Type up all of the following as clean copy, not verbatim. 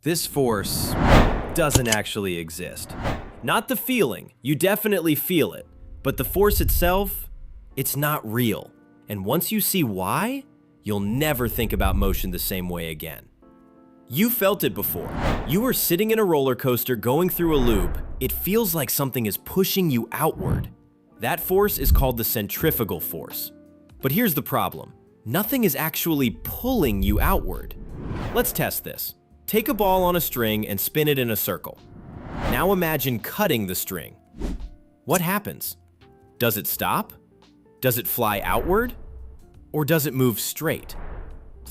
This force doesn't actually exist. Not the feeling, you definitely feel it, but the force itself, it's not real. And once you see why, you'll never think about motion the same way again. You felt it before. You were sitting in a roller coaster going through a loop. It feels like something is pushing you outward. That force is called the centrifugal force. But here's the problem. Nothing is actually pulling you outward. Let's test this. Take a ball on a string and spin it in a circle. Now imagine cutting the string. What happens? Does it stop? Does it fly outward? Or does it move straight?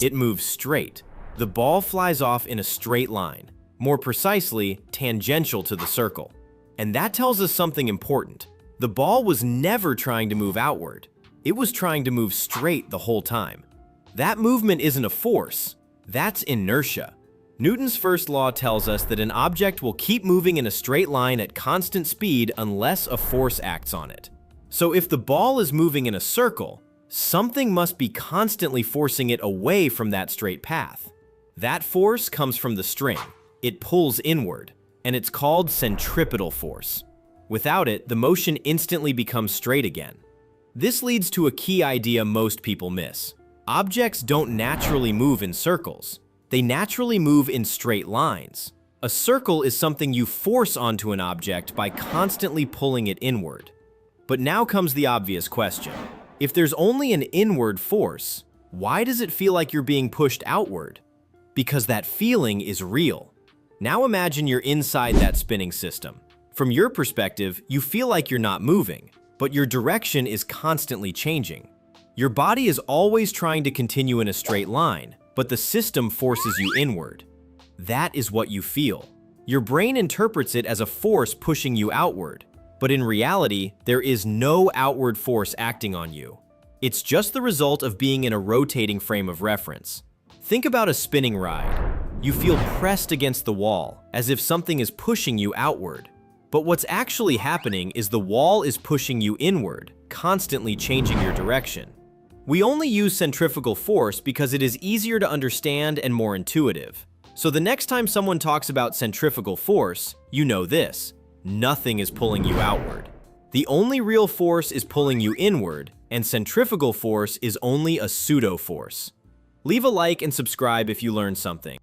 It moves straight. The ball flies off in a straight line, more precisely, tangential to the circle. And that tells us something important. The ball was never trying to move outward. It was trying to move straight the whole time. That movement isn't a force, that's inertia. Newton's first law tells us that an object will keep moving in a straight line at constant speed unless a force acts on it. So if the ball is moving in a circle, something must be constantly forcing it away from that straight path. That force comes from the string. It pulls inward, and it's called centripetal force. Without it, the motion instantly becomes straight again. This leads to a key idea most people miss. Objects don't naturally move in circles. They naturally move in straight lines. A circle is something you force onto an object by constantly pulling it inward. But now comes the obvious question. If there's only an inward force, why does it feel like you're being pushed outward? Because that feeling is real. Now imagine you're inside that spinning system. From your perspective, you feel like you're not moving, but your direction is constantly changing. Your body is always trying to continue in a straight line, but the system forces you inward. That is what you feel. Your brain interprets it as a force pushing you outward, but in reality, there is no outward force acting on you. It's just the result of being in a rotating frame of reference. Think about a spinning ride. You feel pressed against the wall, as if something is pushing you outward. But what's actually happening is the wall is pushing you inward, constantly changing your direction. We only use centrifugal force because it is easier to understand and more intuitive. So the next time someone talks about centrifugal force, you know this: nothing is pulling you outward. The only real force is pulling you inward, and centrifugal force is only a pseudo force. Leave a like and subscribe if you learned something.